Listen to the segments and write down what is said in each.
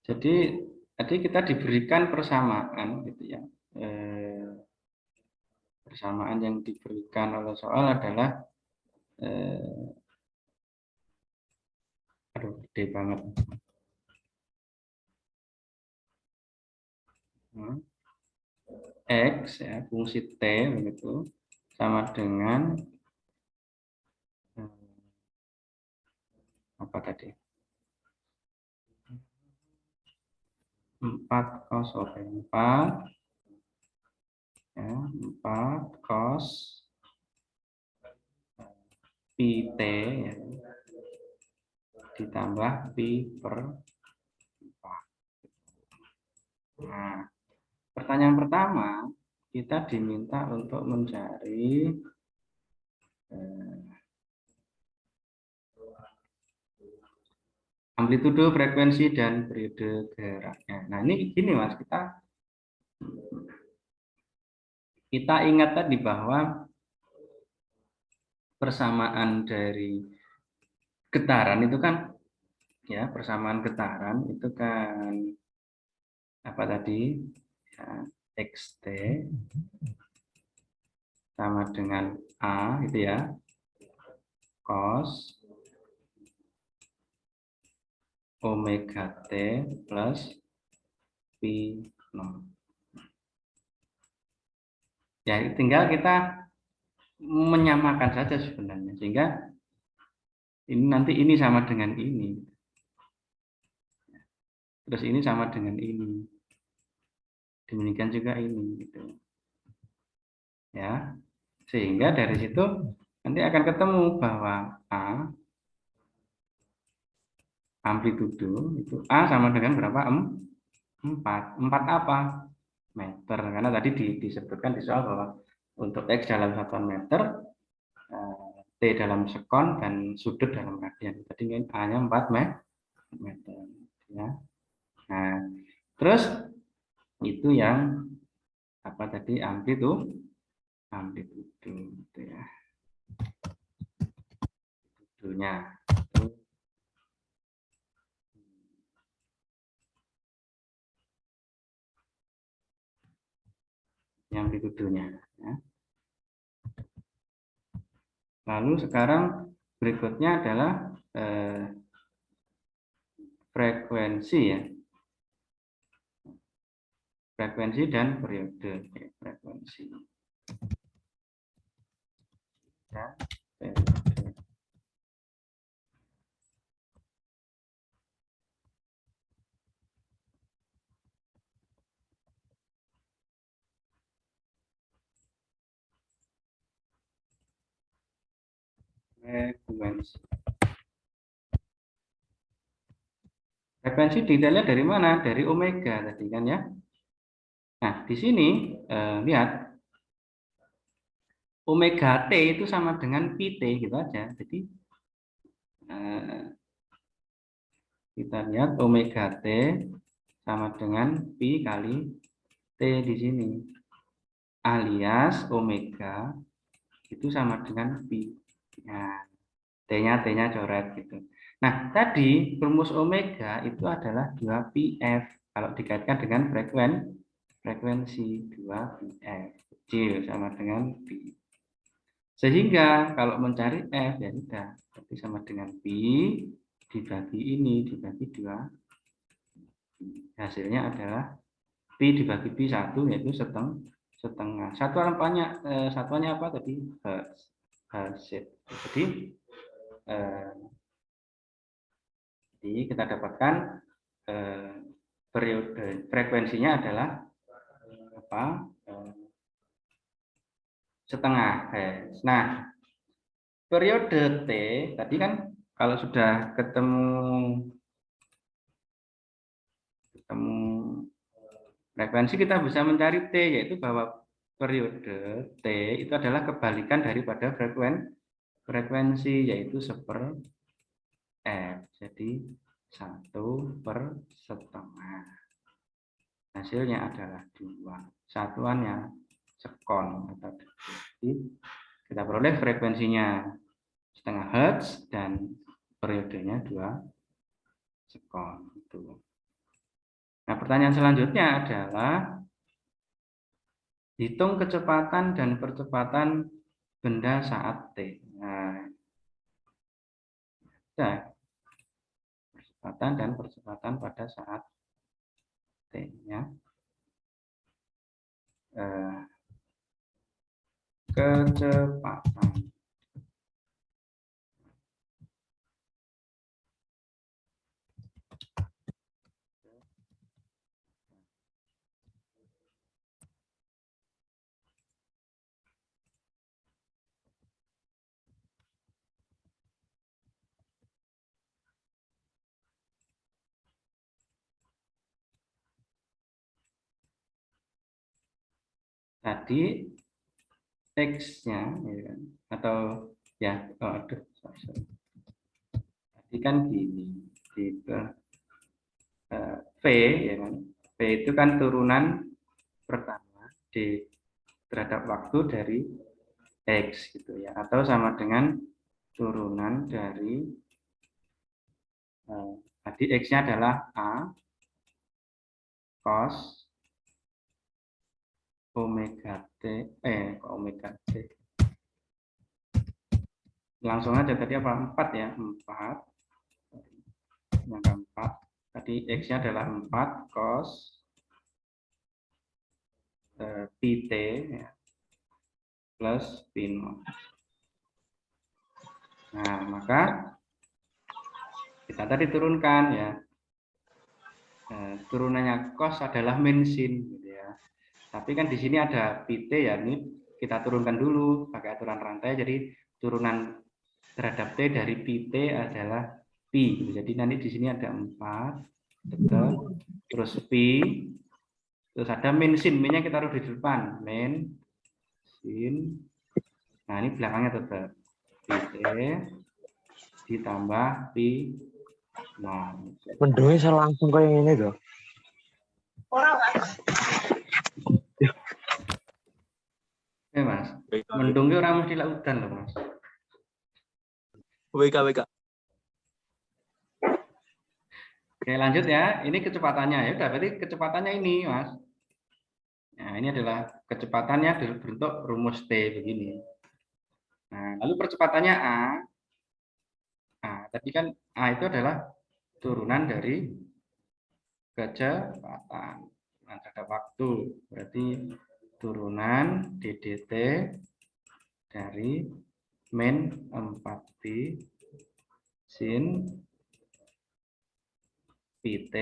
Jadi kita diberikan persamaan gitu ya. Persamaan yang diberikan oleh soal adalah aduh gede banget. X ya, fungsi T begitu sama dengan apa tadi? 4 cos 4 ya, 4 cos pi T ya, ditambah pi per 4. Nah, pertanyaan pertama kita diminta untuk mencari amplitudo, frekuensi, dan periode geraknya. Nah, ini gini Mas, kita ingat tadi bahwa persamaan dari getaran itu kan, ya, persamaan getaran itu kan apa tadi? Ya, XT sama dengan A itu ya, cos omega T plus pi 0. Ya, tinggal kita menyamakan saja sebenarnya, sehingga ini nanti ini sama dengan ini, terus ini sama dengan ini, demikian juga ini gitu ya, sehingga dari situ nanti akan ketemu bahwa A amplitudo itu A sama dengan berapa? 4 apa? Meter, karena tadi disebutkan di soal bahwa untuk X dalam satuan meter, T dalam sekon, dan sudut dalam radian. Tadi A-nya 4 meter ya. Nah, terus itu yang apa tadi, amplitudo gitu ya. Amplitudonya itu amplitudonya ya. Lalu sekarang berikutnya adalah frekuensi ya. Frekuensi dan periode. Frekuensi dan periode. Frekuensi. Frekuensi detailnya dari mana? Dari omega tadi kan ya. Nah, di sini lihat omega T itu sama dengan pi T gitu aja. Jadi kita lihat omega T sama dengan pi kali T di sini. Alias omega itu sama dengan pi. Nah, T-nya coret gitu. Nah, tadi rumus omega itu adalah 2πf kalau dikaitkan dengan frekuensi 2πf kecil sama dengan pi. Sehingga kalau mencari f ya sudah, berarti sama dengan pi dibagi ini dibagi 2. Hasilnya adalah pi dibagi pi 1, yaitu setengah. Satuannya apa tadi? Hertz. Jadi kita dapatkan periode frekuensinya adalah apa? Setengah hertz. Nah, periode T tadi kan kalau sudah ketemu frekuensi, kita bisa mencari T, yaitu bahwa periode T itu adalah kebalikan daripada frekuensi, yaitu 1/f. Jadi 1/1. Hasilnya adalah 2. Satuannya sekon. Jadi kita peroleh frekuensinya setengah hertz dan periodenya 2 sekon. Itu. Nah, pertanyaan selanjutnya adalah hitung kecepatan dan percepatan benda saat T. Nah, kecepatan dan percepatan pada saat T. Ya. Kecepatan. Tadi X-nya ya kan? Atau ya, oh, aduh, sorry. Tadi kan gini, gitu. V ya kan, V itu kan turunan pertama di terhadap waktu dari X gitu ya, atau sama dengan turunan dari tadi X-nya adalah A cos omega T, omega T. Langsung aja tadi apa? 4 ya, 4. Yang keempat, tadi X-nya adalah 4 cos pi T ya, plus pi 0. Nah, maka kita tadi turunkan ya. Turunannya cos adalah min sin gitu ya. Tapi kan di sini ada pi T ya, ini kita turunkan dulu pakai aturan rantai. Jadi turunan terhadap T dari pi T adalah pi. Jadi nanti di sini ada 4 tetap, terus pi, terus ada min sin, minnya kita taruh di depan, min sin. Nah, ini belakangnya tetap pi T ditambah pi. Nah, mendungnya saya langsung kayak ini tuh. Mas, mendung itu orang mesti lautan loh Mas. WK. Oke, lanjut ya. Ini kecepatannya ya. Udah, berarti kecepatannya ini, Mas. Nah, ini adalah kecepatannya berbentuk rumus T begini. Nah, lalu percepatannya A. Nah, tadi kan A itu adalah turunan dari kecepatan. Nah, terhadap waktu. Berarti turunan DDT dari min 4pi sin pt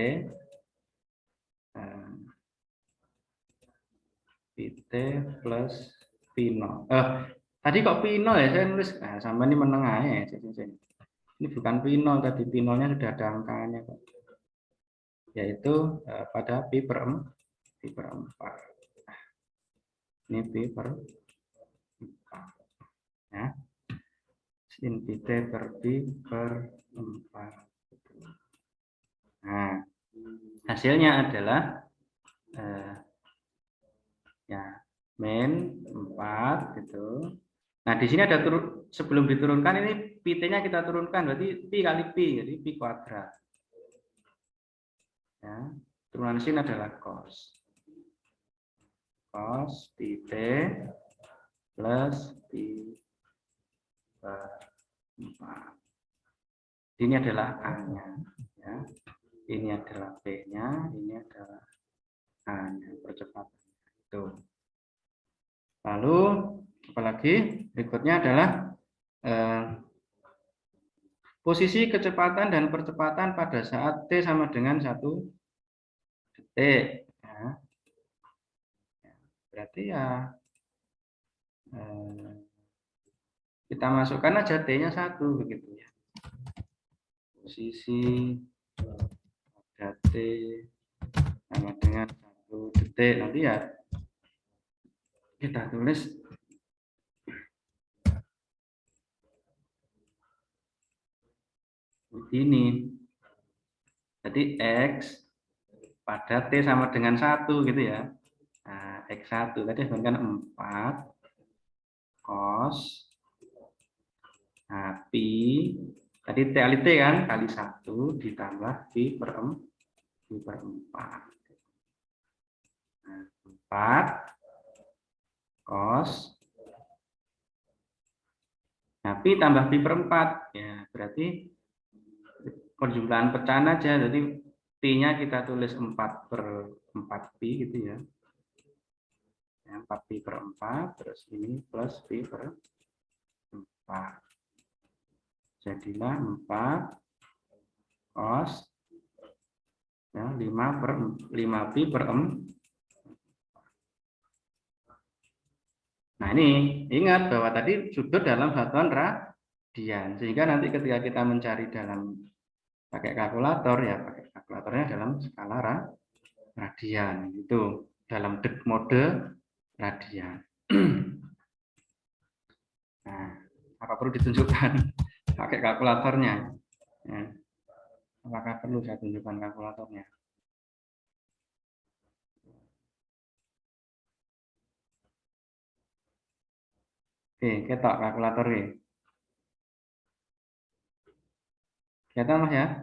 pt plus pino. Tadi kok pino ya, saya nulis sama ini menengah ya. Ini bukan pino, tadi pinonya sudah ada angkanya kok. Yaitu pada pi per 4. Ini pi per 4 ya. Sin pt per pi per 4. Nah, hasilnya adalah ya min 4 gitu. Nah, di sini ada sebelum diturunkan ini pt-nya kita turunkan, berarti pi kali pi, jadi pi kuadrat. Ya, turunan sin adalah cos pi t plus pi per 4. Ini adalah A-nya. Ya. Ini adalah B-nya, ini adalah A-nya, percepatan. Itu. Lalu apalagi berikutnya adalah posisi kecepatan dan percepatan pada saat T sama dengan 1 detik. Ya. Berarti ya kita masukkan aja T-nya 1 begitu ya. Posisi pada T sama dengan 1 detik. Nanti ya kita tulis begini. Jadi X pada T sama dengan 1 gitu ya. Nah, X1 tadi sebenarnya 4 cos. Nah, pi tadi T kali T kan kali 1 ditambah pi per 4. 4 cos. Nah, pi tambah pi per 4. Ya, berarti perjumlahan pecahan aja. Jadi pi-nya kita tulis 4 per 4 pi gitu ya. 4 pi per 4, terus ini plus pi per 4. Jadilah 4 cos ya, 5 pi per 4. Nah, ini ingat bahwa tadi sudut dalam satuan radian. Sehingga nanti ketika kita mencari dalam pakai kalkulator, ya pakai kalkulatornya dalam skala radian. Itu dalam mode radian. Nah, apa perlu ditunjukkan pakai kalkulatornya? Ya. Apakah perlu saya tunjukkan kalkulatornya? Oke, ketok kalkulator ini. Kelihatan Mas ya?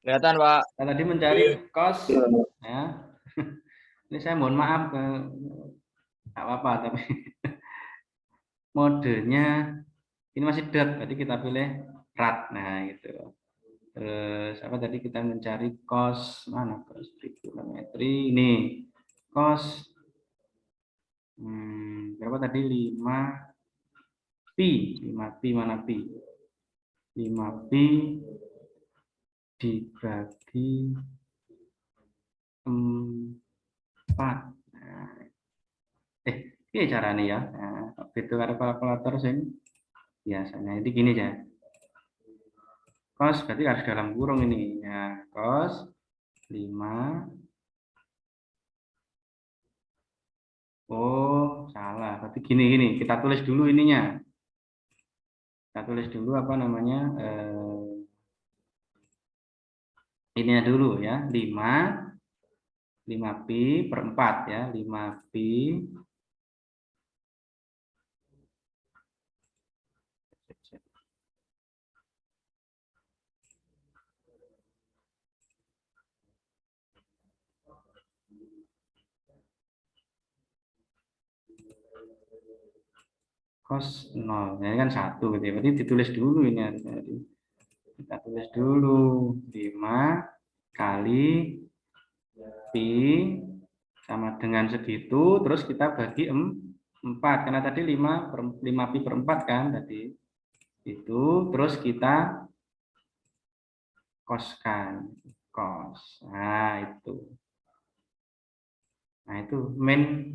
Kelihatan, Pak. Saya tadi mencari cos, ya. Ini saya mohon maaf, nggak apa-apa, tapi modenya ini masih dot, berarti kita pilih rad. Nah, gitu. Terus apa tadi kita mencari cos, mana cos trigonometri ini cos berapa tadi 5 pi, 5 pi mana pi? 5 pi dibagi 4. Nah, ini caranya ya. Nah, itu ada kalkulator sing biasanya itu gini ya. Cos berarti harus dalam kurung ini. Ya, cos 5. Oh, salah. Berarti gini. Kita tulis dulu ininya. Kita tulis dulu apa namanya? Ininya dulu ya. 5 pi per 4 ya. 5 pi cos 0. Ini kan 1 gitu ya. Berarti ditulis dulu ini. Kita tulis dulu 5 kali pi sama dengan segitu, terus kita bagi 4 karena tadi 5 pi per 4 kan tadi. Itu terus kita koskan. Kos. Nah, itu. Nah, itu min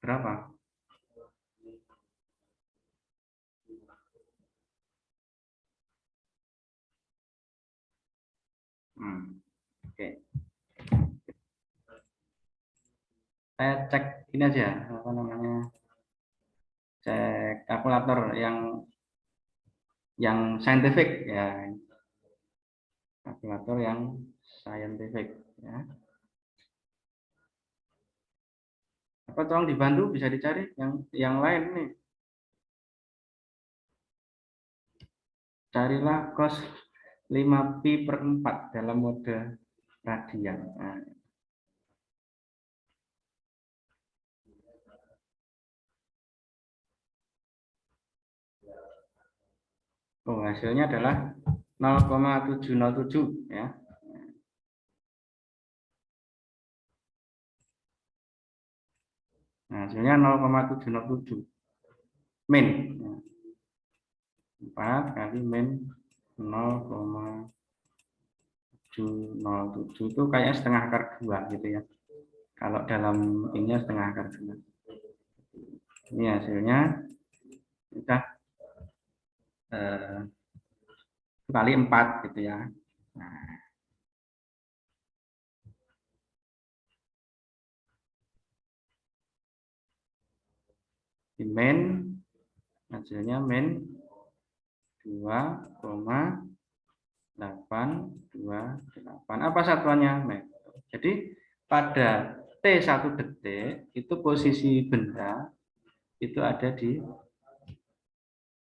berapa? Oke. Saya cek ini aja, apa namanya? Cek kalkulator yang scientific ya. Kalkulator yang scientific ya. Apa tolong dibantu bisa dicari yang lain nih. Carilah cos 5 pi per 4 dalam mode radian. Nah. Oh, hasilnya adalah 0,707 ya. Nah, hasilnya 0,707 min. 4 kali min 0,707 itu kayak setengah akar 2 gitu ya. Kalau dalam ini setengah akar 2. Ini hasilnya kita kali 4 gitu ya. Nah, di min hasilnya min 2,828. Apa satuannya? Meter. Jadi pada T1 detik itu posisi benda itu ada di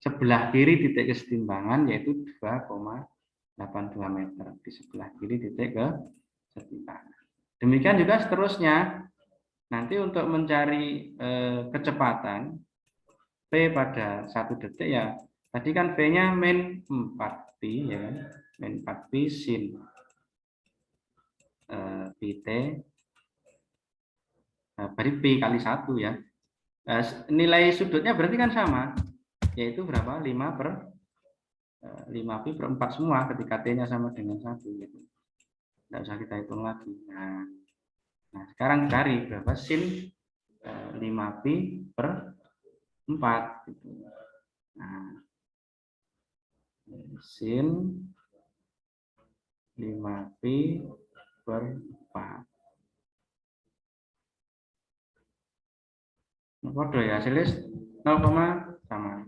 sebelah kiri titik kesetimbangan yaitu 2,82 meter. Di sebelah kiri titik kesetimbangan. Demikian juga seterusnya. Nanti untuk mencari kecepatan P pada 1 detik ya. Tadi kan V-nya min 4 pi ya kan. Min 4 pi sin pi t. Berarti pi kali 1 ya. Nilai sudutnya berarti kan sama, yaitu berapa? 5 pi per 4 semua ketika T-nya sama dengan 1 gitu. Tidak usah kita hitung lagi. Nah sekarang cari berapa sin 5 pi per 4 gitu. Nah, sin 5 pi per 4. Kode ya hasilnya 0, sama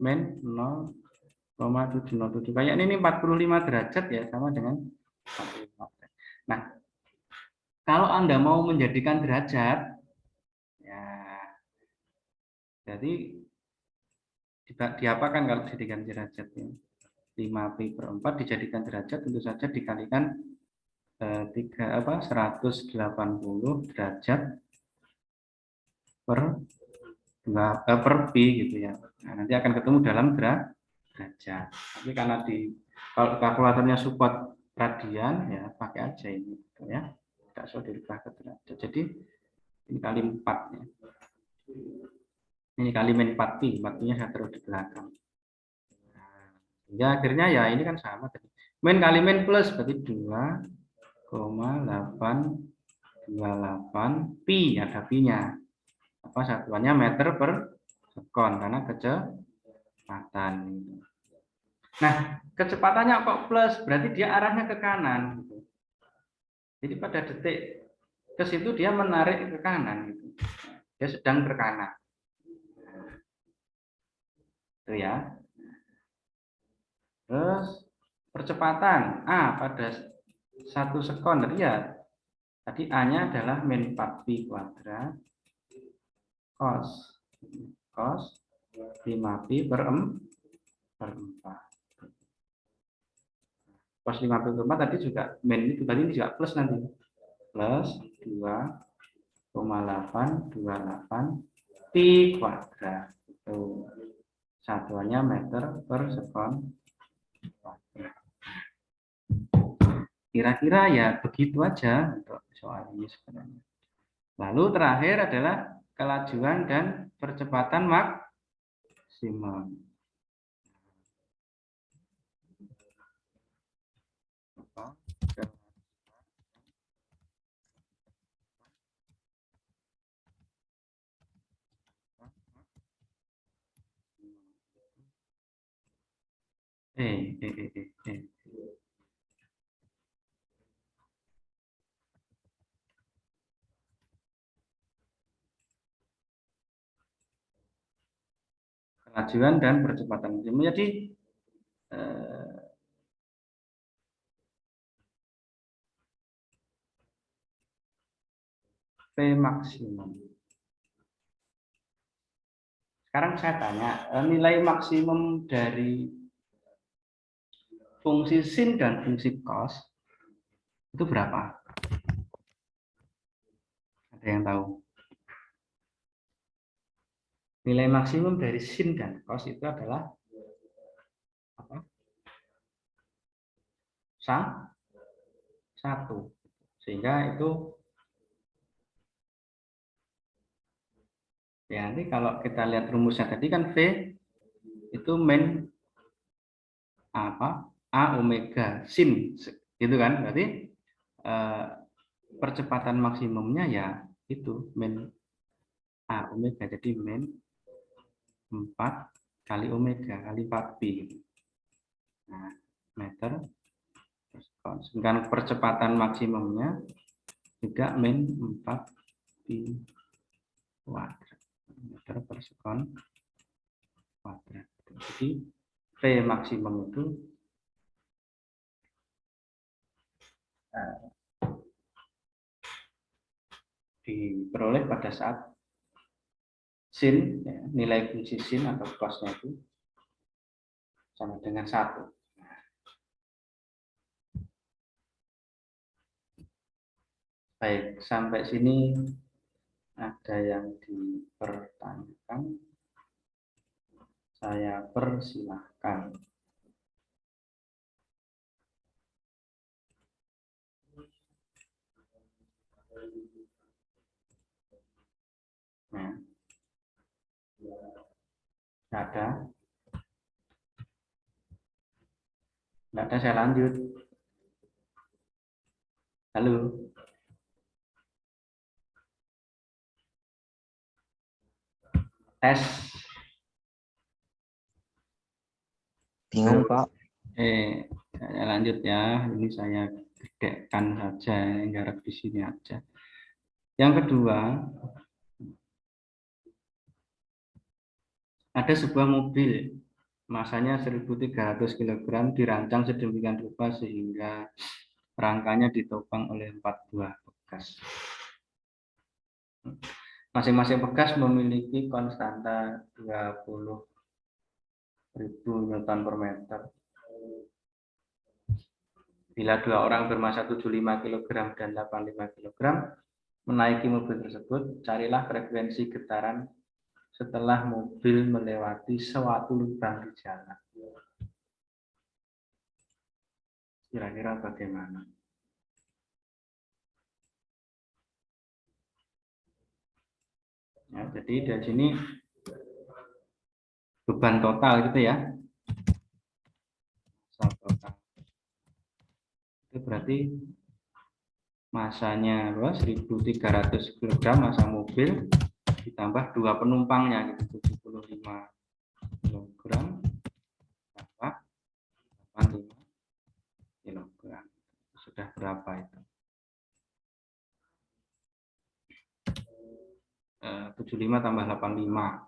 min 0,707. Kayak ini 45 derajat ya, sama dengan 45 derajat. Nah, kalau Anda mau menjadikan derajat ya, jadi diapakan kalau dijadikan derajat ya? 5 pi per 4 dijadikan derajat tentu saja dikalikan 180 derajat per pi gitu ya. Nah, nanti akan ketemu dalam derajat. Tapi karena kalau kalkulatornya support radian ya pakai aja ini gitu ya. Tidak usah dirubah ke derajat. Jadi ini kali 4 ya. Ini kali min 4 pi, 4 pi-nya saya taruh di belakang. Ya akhirnya ya ini kan sama tadi. Min kali min plus berarti 2,828 pi, ada pi-nya. Apa satuannya meter per sekon karena kecepatan. Nah, kecepatannya kok plus, berarti dia arahnya ke kanan gitu. Jadi pada detik ke situ dia menarik ke kanan gitu. Dia sedang ke kanan. Itu ya. Terus percepatan A pada 1 sekon ya. Tadi A-nya adalah min 4 pi kuadrat cos 5 pi per 4. Cos 5 pi per 4 tadi juga min itu tadi ini juga plus nanti. Plus 2,828 pi kuadrat. Itu satuannya meter per sekon. Kira-kira ya begitu aja untuk soal ini sebenarnya. Lalu terakhir adalah kelajuan dan percepatan maksimum. Kelajuan dan percepatan maksimum. Jadi P maksimum. Sekarang saya tanya, nilai maksimum dari fungsi sin dan fungsi cos itu berapa? Ada yang tahu? Nilai maksimum dari sin dan cos itu adalah apa? 1. Sehingga itu ya nanti kalau kita lihat rumusnya tadi kan V itu min apa? A omega sin gitu kan. Berarti percepatan maksimumnya ya itu min A omega, jadi min 4 kali omega kali 4 pi gitu. Nah, meter per sekon. Sedangkan percepatan maksimumnya juga min 4 pi kuadrat meter per sekon kuadrat. Jadi P maksimum itu diperoleh pada saat sin ya, nilai fungsi sin atau cosnya itu sama dengan 1. Baik, sampai sini ada yang dipertanyakan? Saya persilahkan. Nah, nggak ada. Nggak ada, saya lanjut. Halo. Tes. Bingung, Pak. Saya lanjut ya. Ini saya gedekkan saja, garap di sini aja. Yang kedua, ada sebuah mobil masanya 1.300 kg dirancang sedemikian rupa sehingga rangkanya ditopang oleh 4 buah pegas. Masing-masing pegas memiliki konstanta 20.000 Newton per meter. Bila dua orang bermasa 75 kg dan 85 kg menaiki mobil tersebut, carilah frekuensi getaran setelah mobil melewati suatu lubang di jalan. Kira-kira bagaimana? Ya, jadi dari sini beban total gitu ya. Massa total. Itu berarti masanya 1.300 kg massa mobil ditambah 2 penumpangnya gitu, 75 kg tambah 85 kg. Sudah berapa itu? 75 tambah 85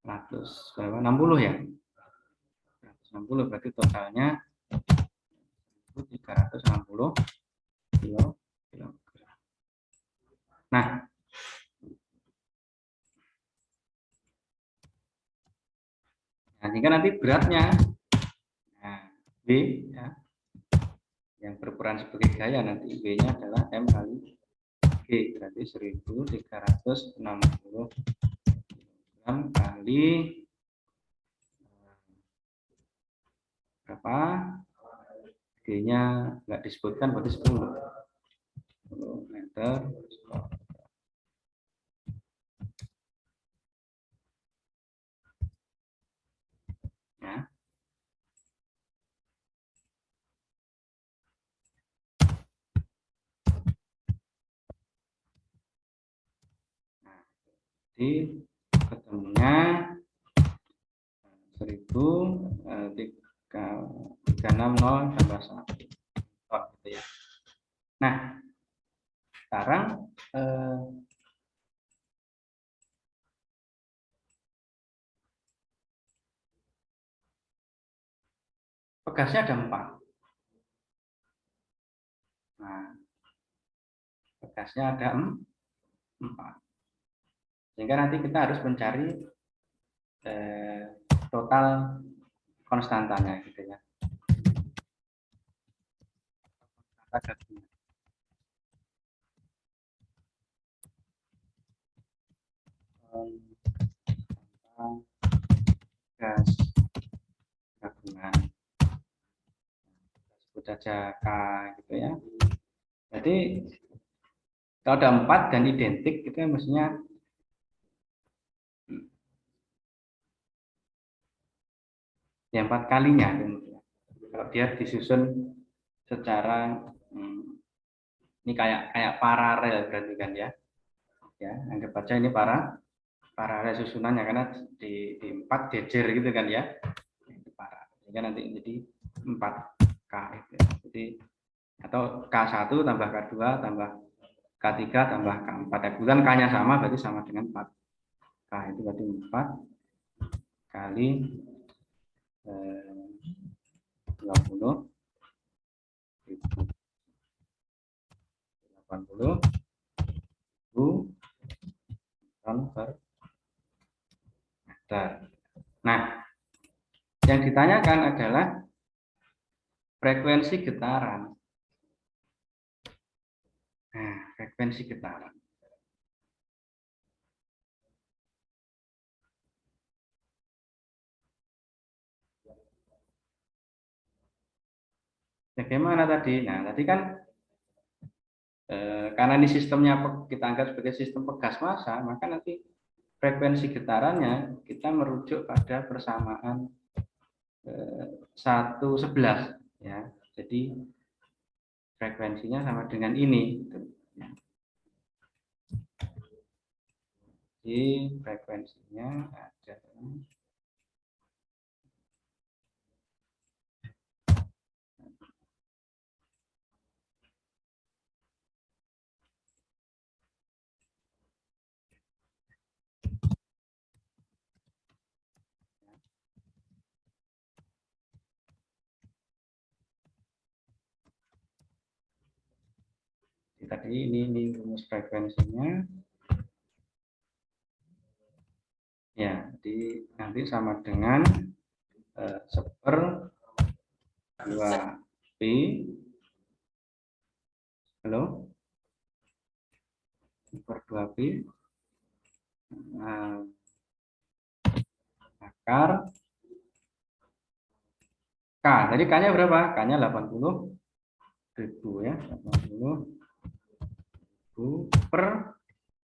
100 berapa? 60 ya? 160 berarti totalnya 1.360 kg. Nah, sehingga nanti beratnya, nah, B ya, yang berperan sebagai gaya nanti B-nya adalah M kali G, berarti 1.360 kg kali berapa? G-nya nggak disebutkan, berarti 10 meter. Ya. Nah, jadi ketemunya 1.360 tambah 1 gitu ya. Nah, sekarang pegasnya ada 4. Nah, pegasnya ada 4. Sehingga nanti kita harus mencari total konstantanya gitu ya. Gas gabungan, sebut saja K gitu ya. Jadi kalau ada 4 dan identik itu mestinya ya 4 kalinya. Kalau dia disusun secara ini kayak paralel berarti kan ya. Ya, anggap aja ini paralel susunannya karena di 4 jejer gitu kan ya. Itu paralel. Sehingga nanti jadi 4K gitu ya. Jadi atau K1 tambah K2 tambah K3 tambah K4. Ya, kebetulan K-nya sama berarti sama dengan 4K. Itu berarti 4 kali 20 80 ton per meter. Nah, yang ditanyakan adalah frekuensi getaran. frekuensi getaran. Bagaimana tadi? Nah, tadi kan karena ini sistemnya kita anggap sebagai sistem pegas massa, maka nanti frekuensi getarannya kita merujuk pada persamaan 1/11 ya. Jadi frekuensinya sama dengan ini. Jadi frekuensinya ada tadi ini rumus frekuensinya. Ya, jadi nanti sama dengan 1/2 pi. Halo? 1/2 pi akar K. Jadi K-nya berapa? K-nya 80.000 ya, 80.000 per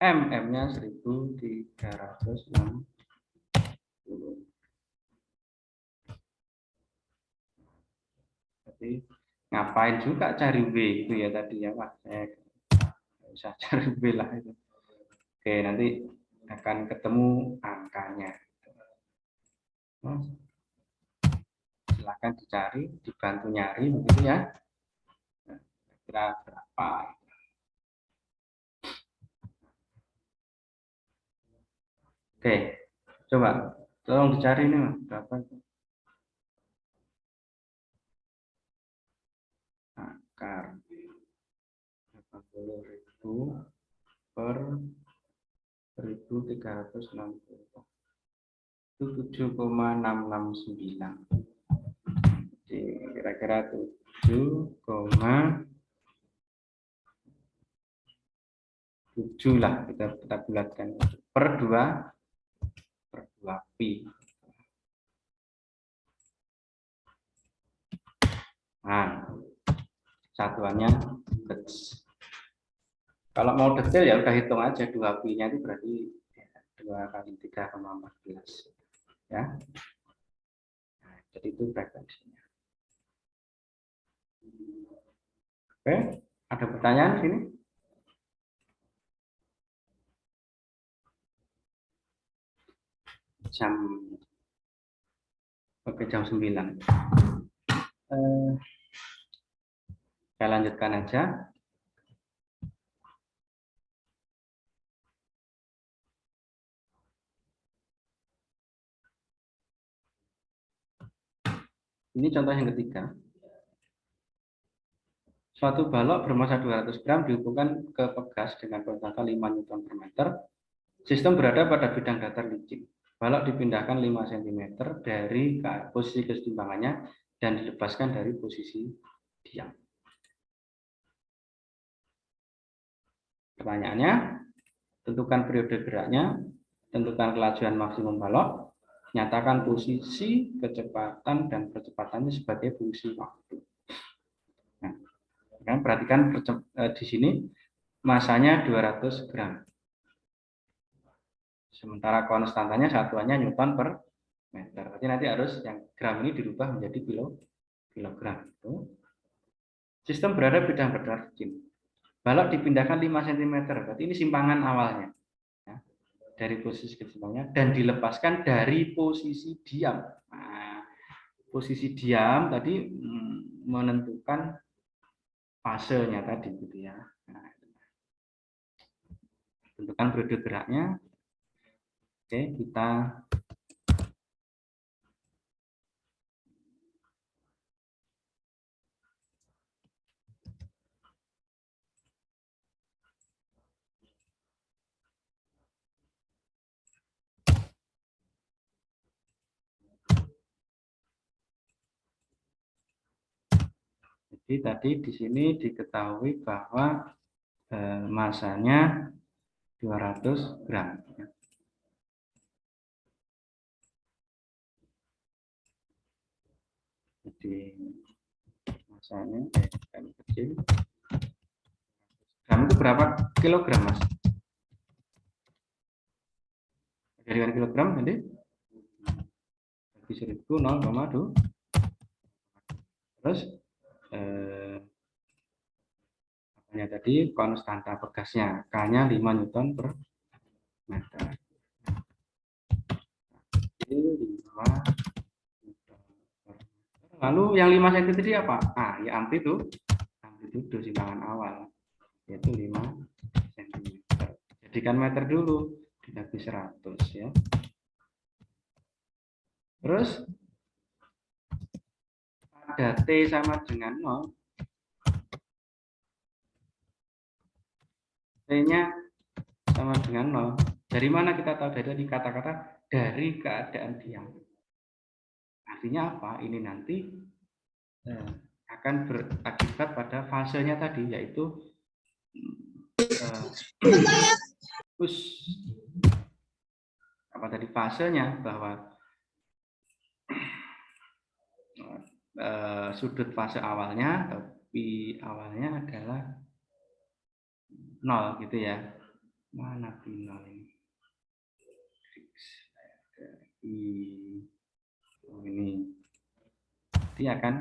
M. M-nya 1.360. Jadi ngapain juga cari W itu ya tadi ya Pak. Saya bisa cari W lah itu. Oke, nanti akan ketemu angkanya. Silakan dicari, dibantu nyari begitu ya. Kira berapa? Oke, coba tolong dicari nih Mas, berapa itu? Akar 80.000 per 1.360 itu 7,669. Jadi kira-kira 7,7 lah kita bulatkan per 2 pi. Nah, satuannya hertz. Kalau mau detail ya udah hitung aja 2 pi-nya itu berarti 2 kali 3,14 ya. Nah, jadi itu frekuensinya. Oke, ada pertanyaan sini? Jam 9. Saya lanjutkan aja. Ini contoh yang ketiga. Suatu balok bermassa 200 gram dihubungkan ke pegas dengan konstanta 5 Newton per meter. Sistem berada pada bidang datar licin. Balok dipindahkan 5 cm dari posisi kesetimbangannya dan dilepaskan dari posisi diam. Pertanyaannya, tentukan periode geraknya, tentukan kelajuan maksimum balok, nyatakan posisi, kecepatan, dan percepatannya sebagai fungsi waktu. Nah, perhatikan di sini masanya 200 gram. Sementara konstantanya satuannya Newton per meter. Berarti nanti harus yang gram ini dirubah menjadi kilogram. Sistem berada bidang datar licin. Balok dipindahkan 5 cm. Berarti ini simpangan awalnya. Ya, dari posisi kesimpangannya dan dilepaskan dari posisi diam. Nah, posisi diam tadi menentukan fasenya tadi gitu ya. Nah, tentukan periode geraknya. Oke, kita jadi tadi di sini diketahui bahwa masanya 200 gram. Jadi masanya M kecil. Gram itu berapa kilogram, Mas? Jadikan kilogram nanti bagi 1000 0,2. Terus apanya tadi konstanta pegasnya, K-nya 5 Newton per meter. Jadi 5 Newton per meter. Lalu yang 5 cm tadi apa? Ya amplitudo simpangan awal, yaitu 5 cm. Jadikan meter dulu, dibagi 100 ya. Terus pada T sama dengan 0, T-nya sama dengan 0. Dari mana kita tahu? Dari kata-kata dari keadaan diam. Artinya apa? Ini nanti akan berakibat pada fasenya tadi, yaitu apa tadi fasenya, bahwa sudut fase awalnya atau pi awalnya adalah 0 gitu ya. Mana pi 0 ini? Ini dia akan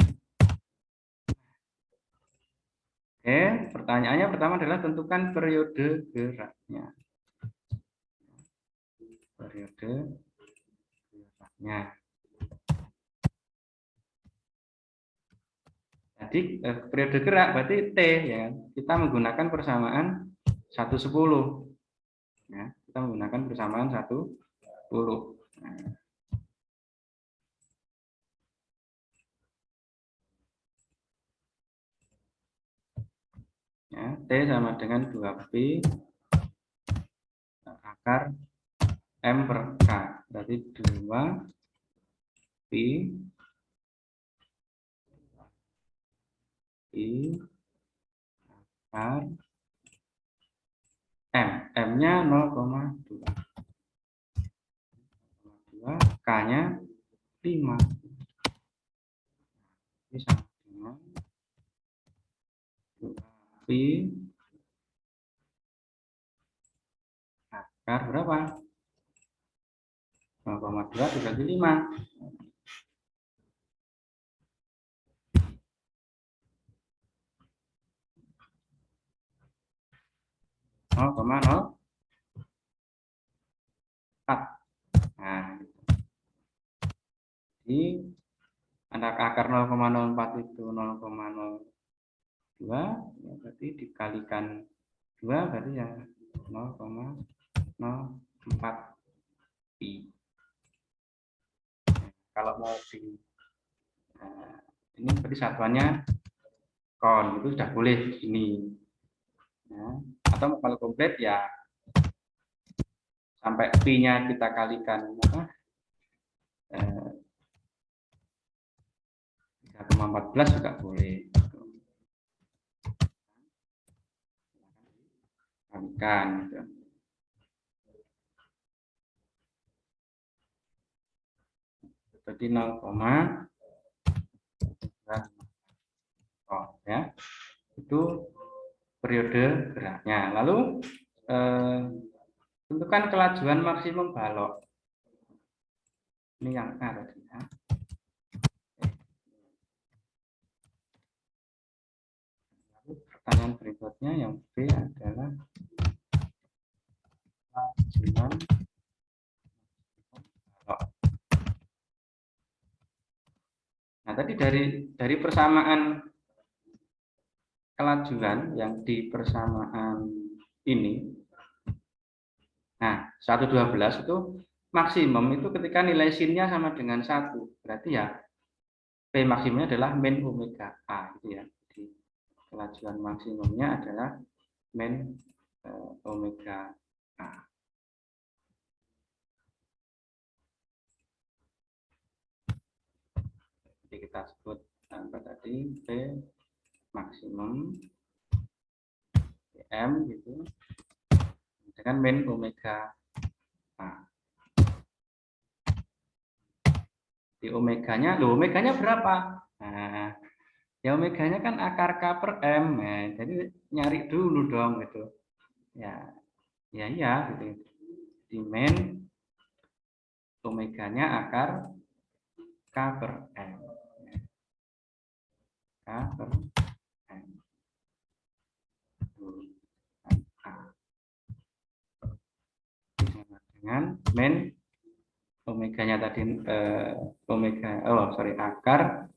pertanyaannya pertama adalah tentukan periode geraknya. Periode geraknya. Jadi periode gerak berarti T ya. Kita menggunakan persamaan 1/10. Ya, kita menggunakan persamaan 1/10. Nah. Ya, T sama dengan 2P akar M per K. Berarti 2P akar M. M-nya 0,2. K-nya 5. Ini sama dengan 2P akar berapa? 0,2 dibagi 5. 0,04. Nah, jadi anak akar 0,04 itu 0,02, ya berarti dikalikan 2 berarti ya 0,04 pi. Kalau mau di ini berarti satuannya kon, itu sudah boleh ini. Ya. Atau kalau komplit ya sampai pi-nya kita kalikan 3,14 juga boleh. Kalikan gitu. Jadi 0, ya. Itu periode geraknya. Lalu tentukan kelajuan maksimum balok. Ini yang A tadi ya. Lalu pertanyaan berikutnya yang B adalah kelajuan balok. Nah, tadi dari persamaan kelajuan yang di persamaan ini, nah 1/12 itu maksimum itu ketika nilai sinnya sama dengan 1, berarti ya P maksimumnya adalah min omega A gitu ya. Jadi kelajuan maksimumnya adalah min omega A. Jadi kita sebut apa tadi, P maksimum M gitu dengan min omega. Nah, di omeganya, omeganya berapa? Nah, ya omeganya kan akar K per M, ya. Jadi nyari dulu dong gitu. Ya, iya gitu. Di min omeganya akar K per M. K per M. Dengan min omeganya tadi akar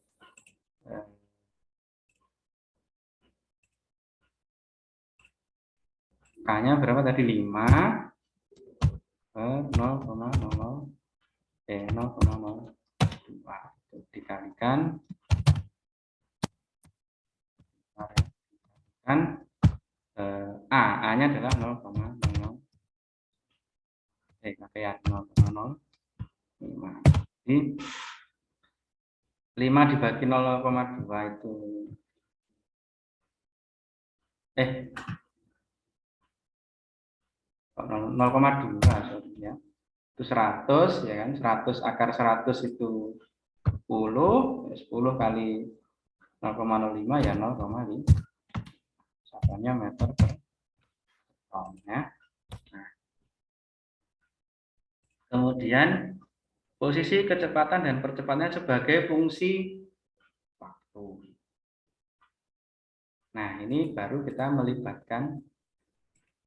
K-nya berapa tadi? 5 per 0,02 dikalikan A-nya adalah 0,00 0,05. Jadi 5 dibagi 0,2 itu 0,2 ya. Itu 100 ya kan, 100 akar 100 itu 10 kali 0,05 ya 0,5 satuannya meter per ton ya. Nah, kemudian posisi kecepatan dan percepatannya sebagai fungsi waktu. Nah, ini baru kita melibatkan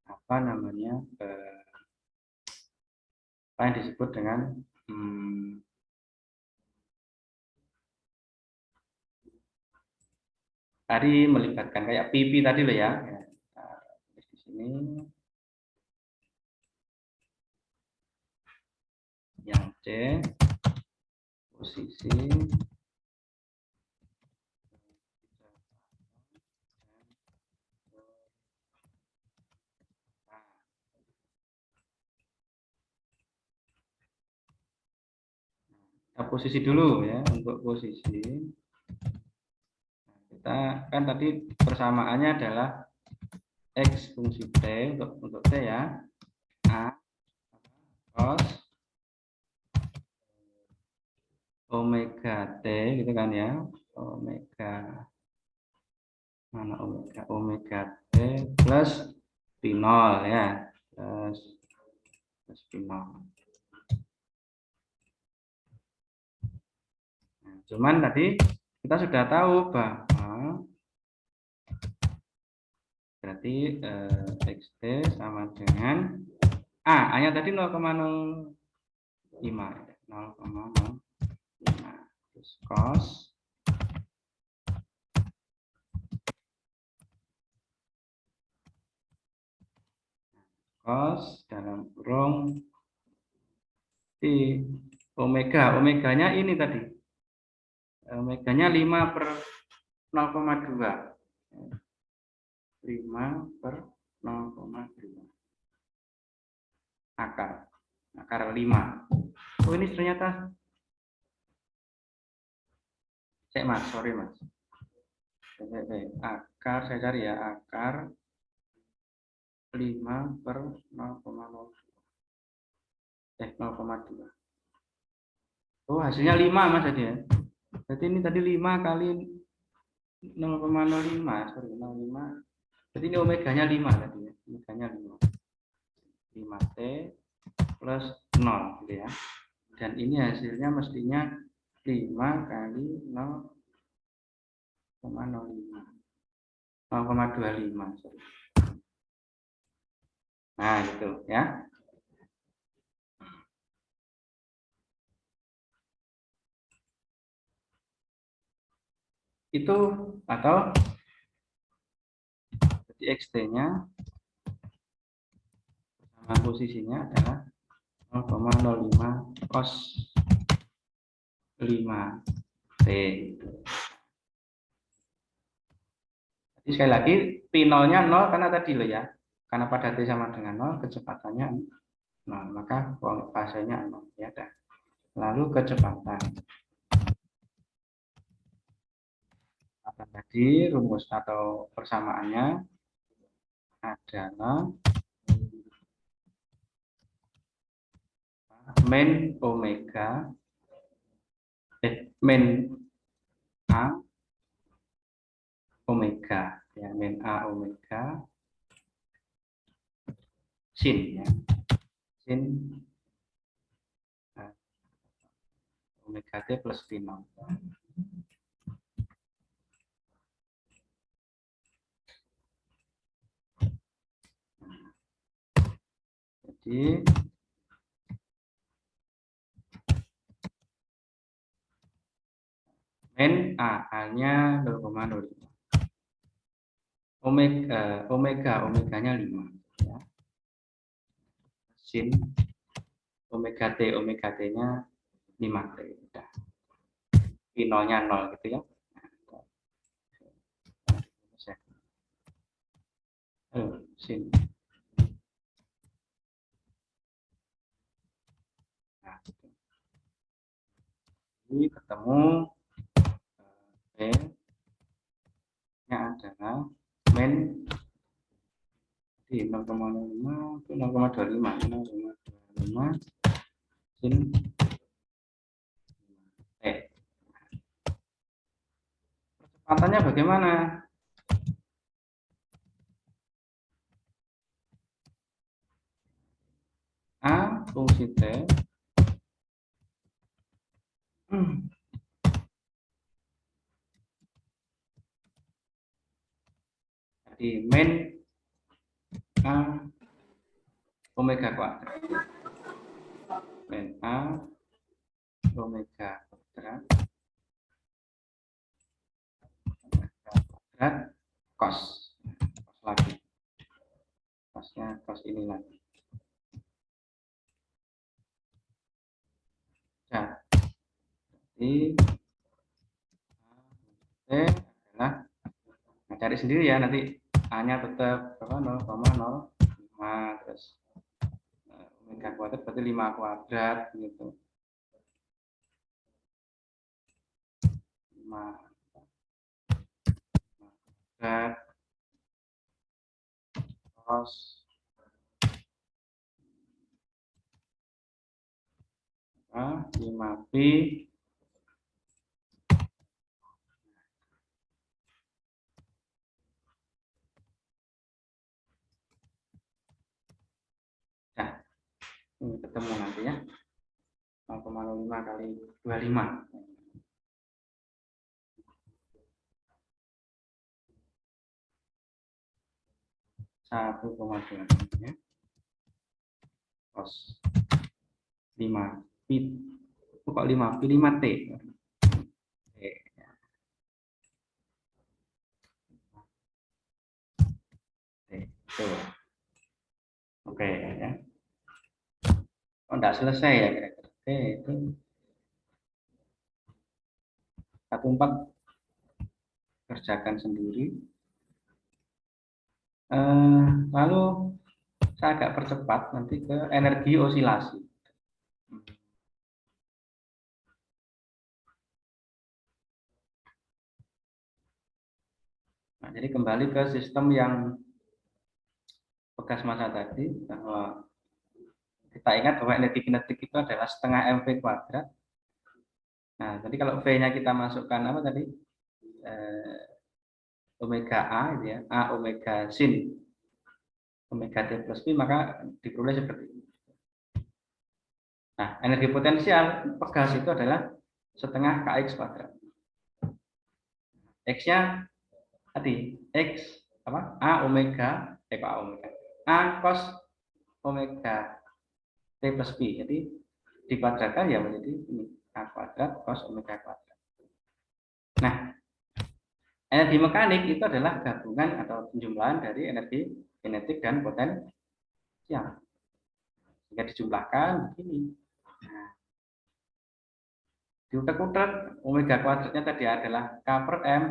apa namanya apa yang disebut dengan tadi melibatkan kayak pipi tadi loh ya. Nah, di sini yang C posisi kita posisi dulu ya. Untuk posisi kita kan tadi persamaannya adalah X fungsi T untuk T ya, A cos omega T gitu kan ya, omega mana omega T plus P0 ya, plus P0. Nah, cuman tadi kita sudah tahu bahwa berarti XT sama dengan A-nya tadi 0,05 terus cos dalam kurung di omeganya ini tadi omeganya 5 per 0,2 5 per 0,2 akar 5. Oh ini ternyata sorry mas, akar saya cari ya, akar 5 per 0,02 oh hasilnya 5 mas tadi ya. Berarti ini tadi 5 kali 0,05 sorry 0,5. Jadi ini omeganya 5 tadi ya, omeganya 5T plus 0 gitu ya. Dan ini hasilnya mestinya 5 kali 0,05 0,25 sorry. Nah gitu ya. Itu atau jadi XT-nya sama posisinya adalah 0,05 cos 5T. Jadi sekali lagi P0-nya 0 karena tadi loh ya. Karena pada T sama dengan 0 kecepatannya 0, maka fasenya 0 ya. Lalu kecepatan. Tadi rumus atau persamaannya adalah min omega min A omega ya, min A omega sin ya, sin omega T plus P0. Jadi min A-nya 0,05. Omeganya 5 ya. Sin omega T-nya 5T. Udah. P0-nya 0 gitu ya. Sin. Nah, ini ketemu P-nya adalah min di 0,05 ke 0,25 sin T. Percepatannya bagaimana? A fungsi T di min A omega kuadrat, min A omega kuadrat cos lagi, cosnya cos ini lagi. Nah, jadi T adalah, nah, cari sendiri ya, nanti A-nya tetap 0,05 terus omega kuadrat berarti 5 kuadrat gitu. 5 kuadrat cos 5pi nah, ini ketemu nanti ya 0,05 kali 25 1,2 ya. Cos 5 pi kok 5 pi 5T oke ya. Oh, enggak selesai ya kira-kira. Oke, itu 14 kerjakan sendiri. Lalu saya agak percepat nanti ke energi osilasi. Nah, jadi kembali ke sistem yang bekas masa tadi, bahwa kita ingat bahwa energi kinetik itu adalah setengah mv kuadrat. Nah, jadi kalau V-nya kita masukkan apa tadi? Omega A, gitu ya, A omega sin omega T plus P, maka diperoleh seperti ini. Nah, energi potensial pegas itu adalah setengah Kx kuadrat. X-nya tadi, X apa? A omega, A omega. A cos omega T plus P. Jadi dikuadratkan ya menjadi ini A kuadrat cos omega kuadrat. Nah, energi mekanik itu adalah gabungan atau penjumlahan dari energi kinetik dan potensial. Jika dijumlahkan begini. Nah, diutak-utak omega kuadratnya tadi adalah K per M,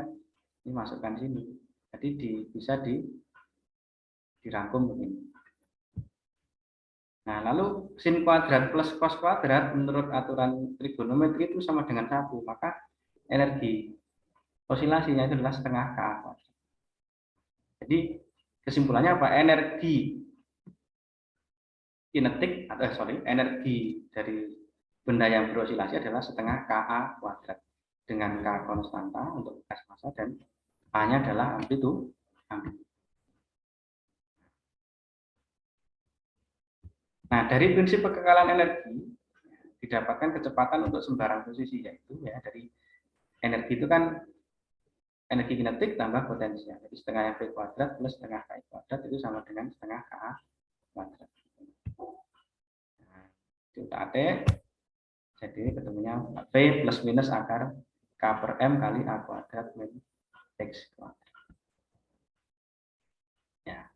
ini masukkan sini. Jadi bisa dirangkum begini. Nah, lalu sin kuadrat plus cos kuadrat menurut aturan trigonometri itu sama dengan 1, maka energi osilasinya itu adalah setengah K. Jadi kesimpulannya apa? Energi kinetik atau energi dari benda yang berosilasi adalah setengah Ka kuadrat dengan K konstanta untuk gas massa dan A-nya adalah amplitude. Nah, dari prinsip kekekalan energi didapatkan kecepatan untuk sembarang posisi, yaitu ya dari energi itu kan energi kinetik tambah potensial. Jadi setengah V kuadrat plus setengah K kuadrat itu sama dengan setengah Ka kuadrat. Nah, kita AT, jadi ketemunya V plus minus akar K per M kali A kuadrat min X kuadrat. Ya.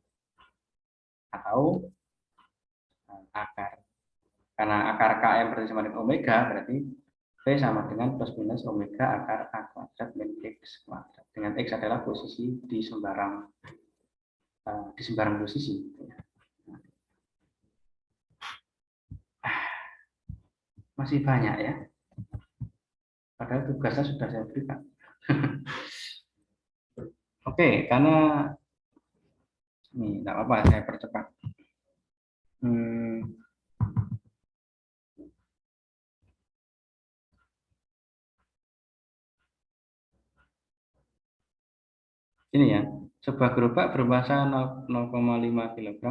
Atau akar, karena akar Km berarti sama dengan omega, berarti V sama dengan plus minus omega akar A kuadrat min X kuadrat, dengan X adalah posisi di sembarang posisi. Masih banyak ya, padahal tugasnya sudah saya berikan. Oke, karena ini tidak apa-apa, saya percepat. Ini ya, sebuah gerobak bermassa 0,5 kg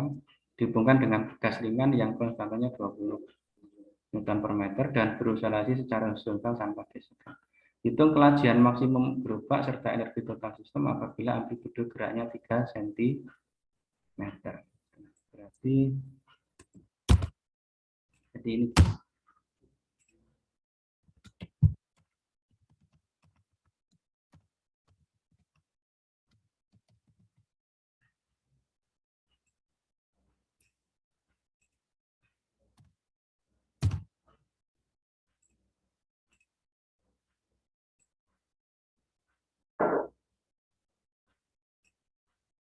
dihubungkan dengan gas ringan yang konstantanya 20 Newton per meter dan berosilasi secara horizontal tanpa gesekan. Hitung kelajuan maksimum gerobak serta energi total sistem apabila amplitude geraknya 3 cm. Berarti jadi ini.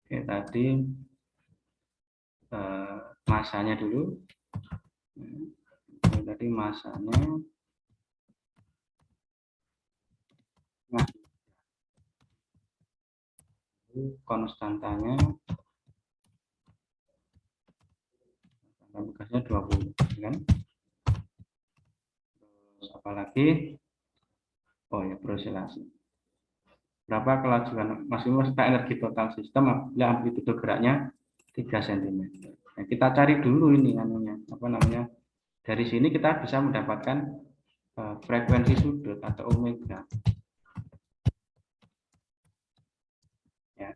Oke, tadi masanya dulu. Tadi masanya konstantanya bekasnya 20 kan. Terus apalagi berosilasi. Berapa kelajuan maksimum serta energi total sistem apabila amplitude geraknya 3 cm. Nah, kita cari dulu ini namanya. Dari sini kita bisa mendapatkan frekuensi sudut atau omega. Ya.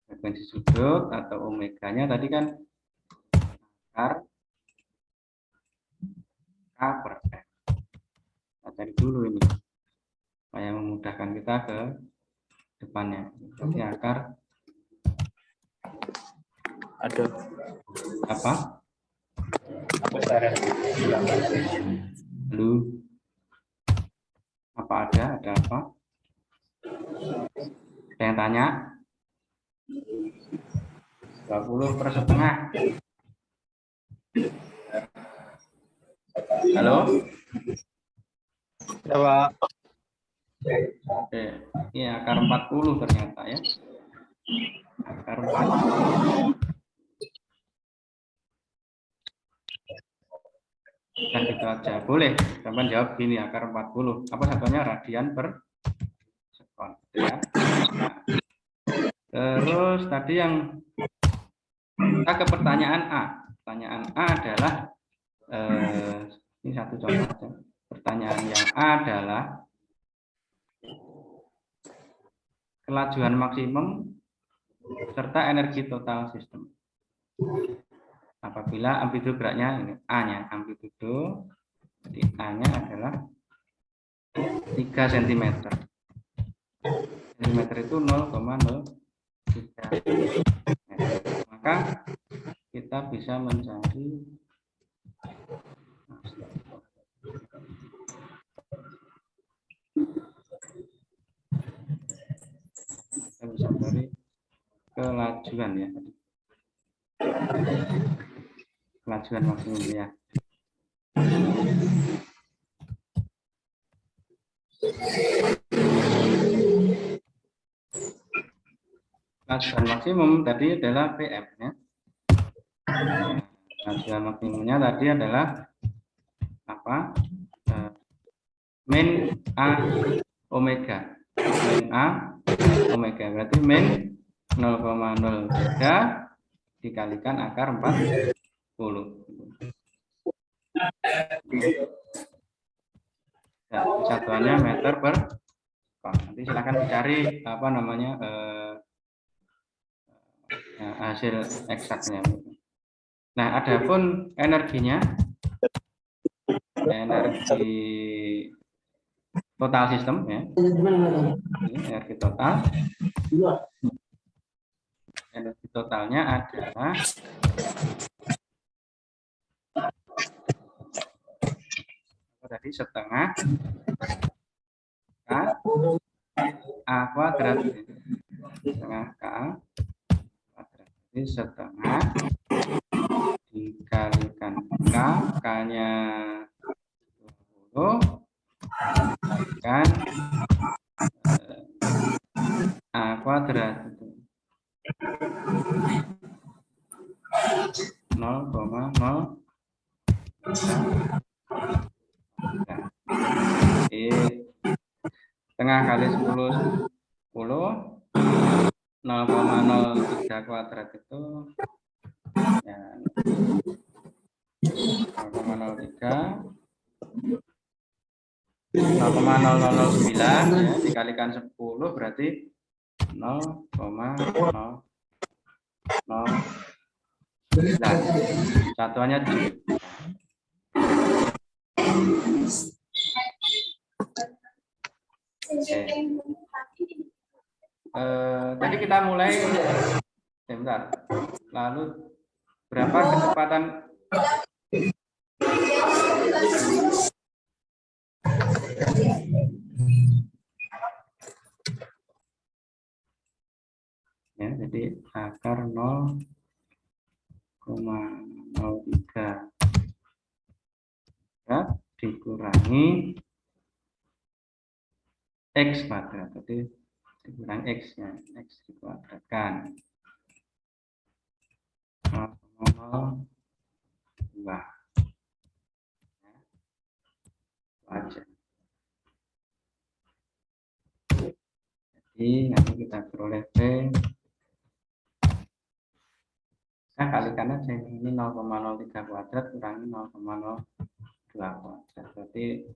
Frekuensi sudut atau omeganya tadi kan akar K per M. Kita cari dulu ini supaya memudahkan kita ke depannya. Jadi akar ada apa? Lu apa ada apa? Ada yang tanya? 20 per setengah. Halo? ya Pak. Oke, ini akar 40 ternyata ya. Akar 40. Nah, gitu aja. Boleh, teman jawab gini, akar 40. Apa satunya? Radian per sekon. Ya. Nah, terus tadi yang kita ke pertanyaan A. Pertanyaan A adalah ini satu contoh aja. Pertanyaan yang A adalah kelajuan maksimum serta energi total sistem. Apabila amplitude geraknya ini A-nya, amplitude jadi A-nya adalah 3 cm. Cm itu 0,03. Maka kita bisa mencari kelajuan ya. Kelajuan maksimum ya. acuan maksimum tadi adalah PM ya. Acuan maksimumnya tadi adalah apa? Min A omega. Min A omega berarti min 0,03 dikalikan akar 40. Ya, satuannya meter per kon. Nanti silahkan dicari apa namanya hasil eksaknya. Nah, adapun energinya, energi total sistem ya, ini energi total. Energi totalnya adalah tadi setengah K A kuadrat, setengah K kuadrat. Jadi setengah dikalikan K, K-nya 20, dikalikan A kuadrat. 0,0 setengah kali 10 0,03 kuadrat itu ya 0,03 0,0009 ya, dikalikan 10 berarti 0,009. Satuannya Joule. Tadi kita mulai sebentar. Lalu berapa kecepatan ya, jadi akar 0,03 ya, dikurangi X kuadrat, jadi dikurangi X nya, X dikuadratkan 0,02 aja. Jadi nanti kita peroleh P. Nah, kalikan aja ini 0,03 kuadrat kurangi 0,02 kuadrat. Berarti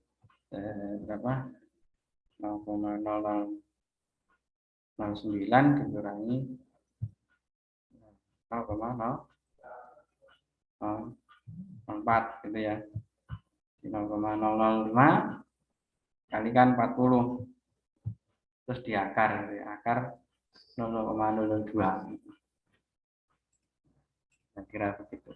berapa? 0,009 dikurangi 0,004 gitu ya. 0,005 kalikan 40 terus diakar, akar 0,002. Saya kira begitu.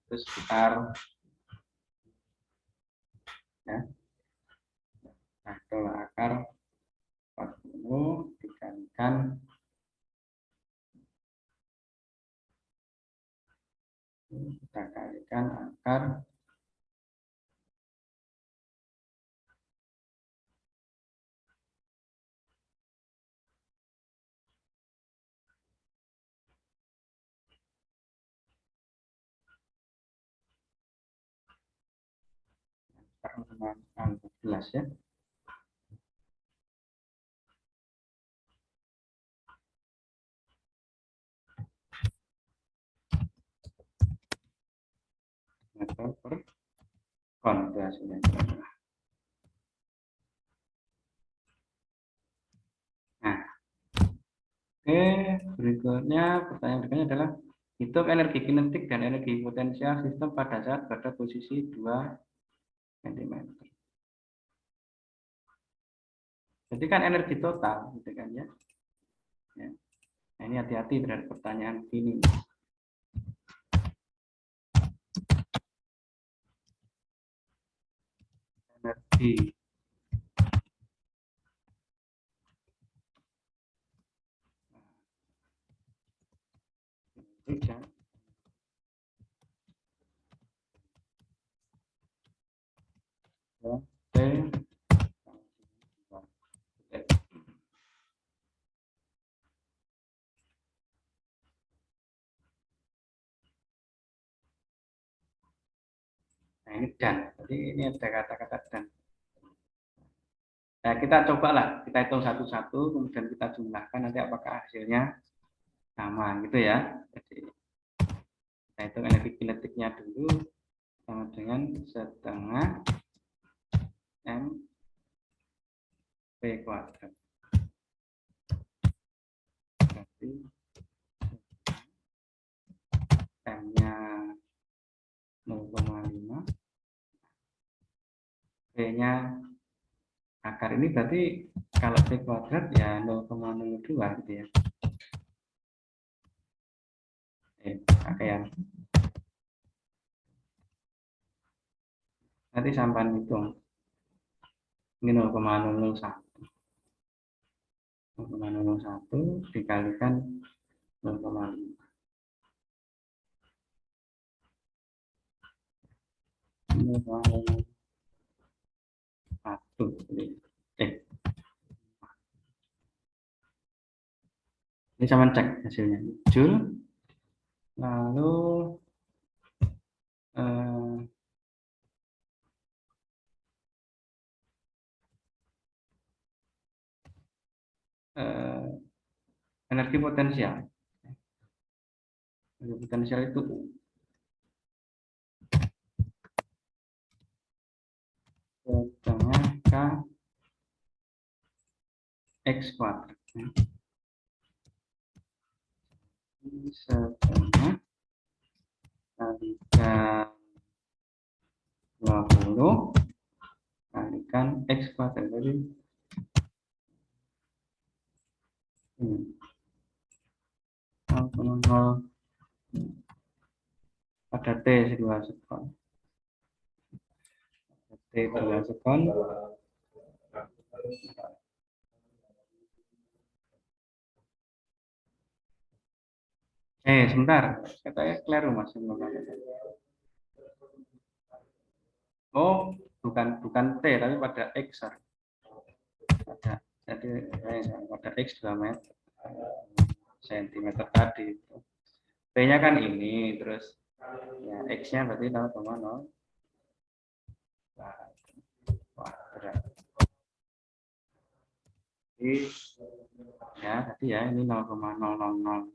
Terus sekitar ya, nah, akar 40 dikalikan kita kalikan akar 14 ya. Meter per kon itu hasilnya. Nah, oke, berikutnya pertanyaan berikutnya adalah hitung energi kinetik dan energi potensial sistem pada saat pada posisi 2 cm. Jadi kan energi total, gitu kan ya. Ya. Nah, ini hati-hati terhadap pertanyaan ini. Energi kinetik Nah, ini dan. Jadi ini ada kata-kata dan. Nah, kita cobalah, kita hitung satu-satu, kemudian kita jumlahkan nanti apakah hasilnya sama gitu ya. Jadi kita hitung energi kinetiknya dulu sama dengan setengah M P kuadrat. Berarti M-nya 0,5, P-nya akar ini berarti kalau P kuadrat ya 0,02 gitu ya. Pakaian. Nanti sampai hitung. Ini 0,001. 0,001 dikalikan 0,5. 0,01. Ini sama cek hasilnya. Joule. Lalu energi potensial. Energi potensial itu setengah K X kuadrat. Setengah kalikan 20 kalikan X kuadrat. Jadi ini 0,0 pada T 2 sekon. T 2 sekon. Sebentar, katanya keliru mas. Oh, bukan T, tapi pada X. Jadi pada X 2 meter sentimeter tadi. P-nya kan ini, terus ya X-nya berarti 0,0 kuadrat. Jadi ya tadi ya ini 0,0004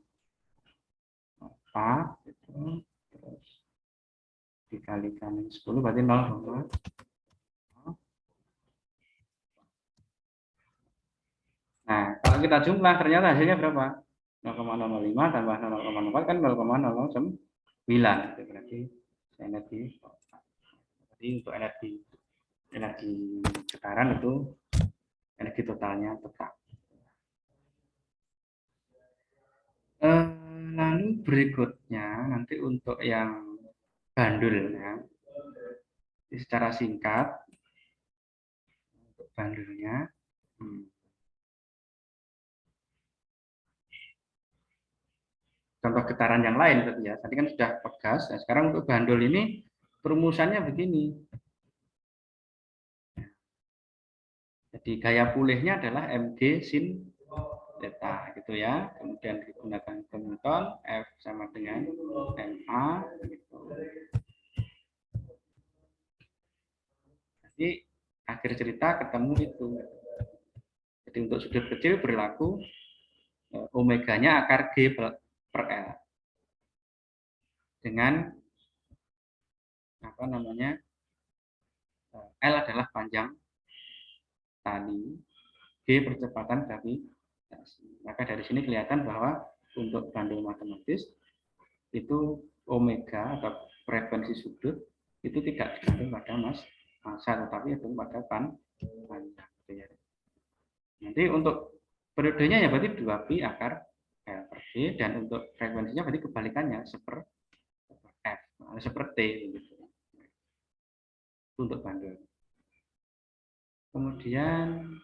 gitu. Terus dikalikan 10 berarti 0. Nah, kalau kita jumlah ternyata hasilnya berapa? 0,005 tambah 0,04 kan 0,009 itu berarti energi. Jadi untuk energi getaran itu energi totalnya tetap. Lalu berikutnya nanti untuk yang bandulnya, secara singkat untuk bandulnya. Contoh getaran yang lain tadi ya. Tadi kan sudah pegas. Nah, sekarang untuk bandul ini perumusannya begini. Jadi gaya pulihnya adalah Mg sin theta gitu ya. Kemudian digunakan Newton, F sama dengan Ma gitu. Jadi akhir cerita ketemu itu. Jadi untuk sudut kecil berlaku omeganya akar G per L. Dengan apa namanya? L adalah panjang tali, G percepatan gravitasi. Maka dari sini kelihatan bahwa untuk bandul matematis itu omega atau frekuensi sudut itu tidak digantung pada massa, tetapi itu pada panjang. Nanti untuk periodenya ya berarti 2pi akar L per G, dan untuk frekuensinya berarti kebalikannya seper F, seperti gitu. Untuk bandul. Kemudian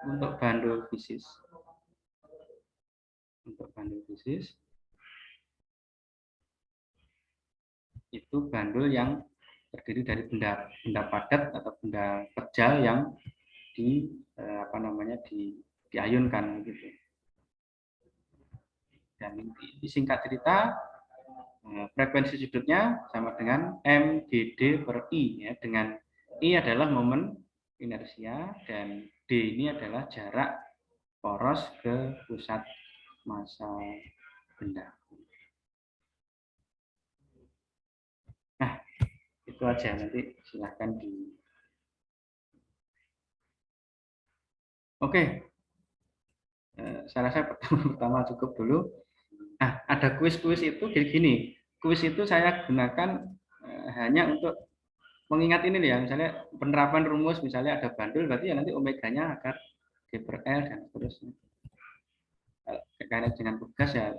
untuk bandul fisis, itu bandul yang terdiri dari benda padat atau benda kecil yang diayunkan gitu. Dan di singkat cerita Frekuensi sudutnya sama dengan MGD per I. Ya. Dengan I adalah momen inersia dan D ini adalah jarak poros ke pusat massa benda. Nah, itu aja. Nanti silahkan di... Oke. Saya rasa pertama cukup dulu. Nah, ada kuis-kuis itu gini. Kuis itu saya gunakan hanya untuk mengingat ini ya. Misalnya penerapan rumus, misalnya ada bandul, berarti ya nanti omeganya akan G per L dan seterusnya. Terkait dengan tugas ya.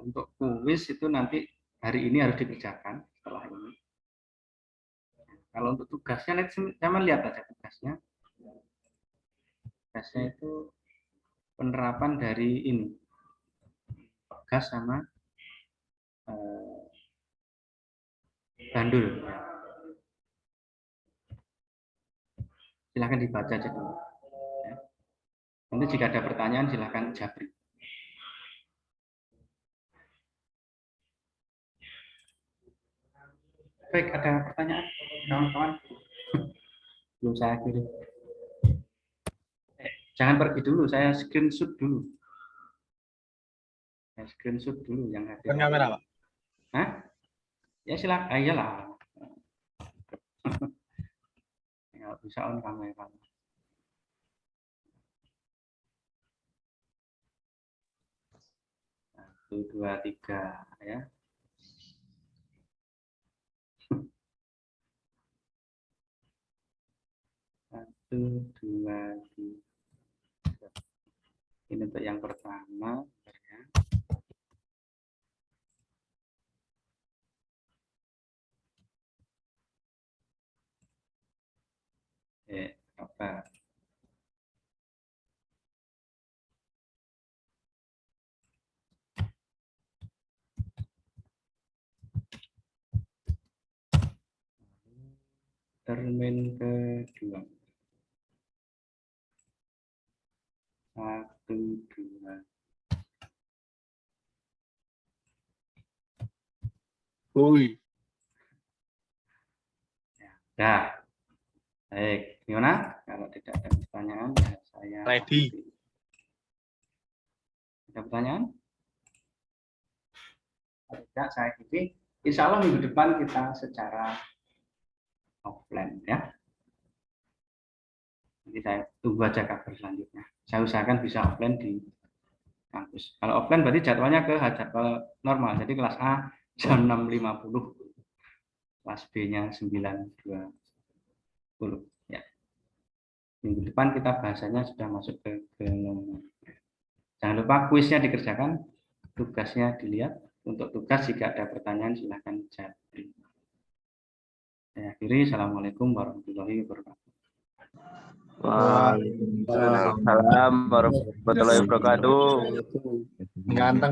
Untuk kuis itu nanti hari ini harus dikerjakan setelah ini. Kalau untuk tugasnya, nanti saya lihat aja tugasnya. Tugasnya itu penerapan dari ini, gas sama bandul. Silahkan dibaca aja dulu. Nanti jika ada pertanyaan silahkan japri. Baik, ada pertanyaan kawan-kawan? Belum saya kirim. Jangan pergi dulu, saya screenshot dulu. Saya screenshot dulu yang hadir. Kamera, Pak. Hah? Ya silakan. Iyalah. Ya, bisa on kamera. Satu, dua, tiga, ya. Satu, dua, tiga. Ini untuk yang pertama. Ya. Apa? Termin kedua. Satu, dua. Woi. Ya. Baik, gimana? Kalau tidak ada pertanyaan, ya saya Ready. Ada pertanyaan? Tidak, saya ikuti. Insya Allah minggu depan kita secara offline ya. Nanti saya tunggu aja kabar selanjutnya. Saya usahakan bisa offline di kampus. Kalau offline berarti jadwalnya ke jadwal normal. Jadi kelas A jam 6.50, kelas B-nya 9.20. Ya. Minggu depan kita bahasanya sudah masuk ke normal. Jangan lupa kuisnya dikerjakan, tugasnya dilihat. Untuk tugas jika ada pertanyaan silahkan japri. Saya akhiri. Assalamualaikum warahmatullahi wabarakatuh. Waalaikumsalam warahmatullahi wabarakatuh. Ganteng.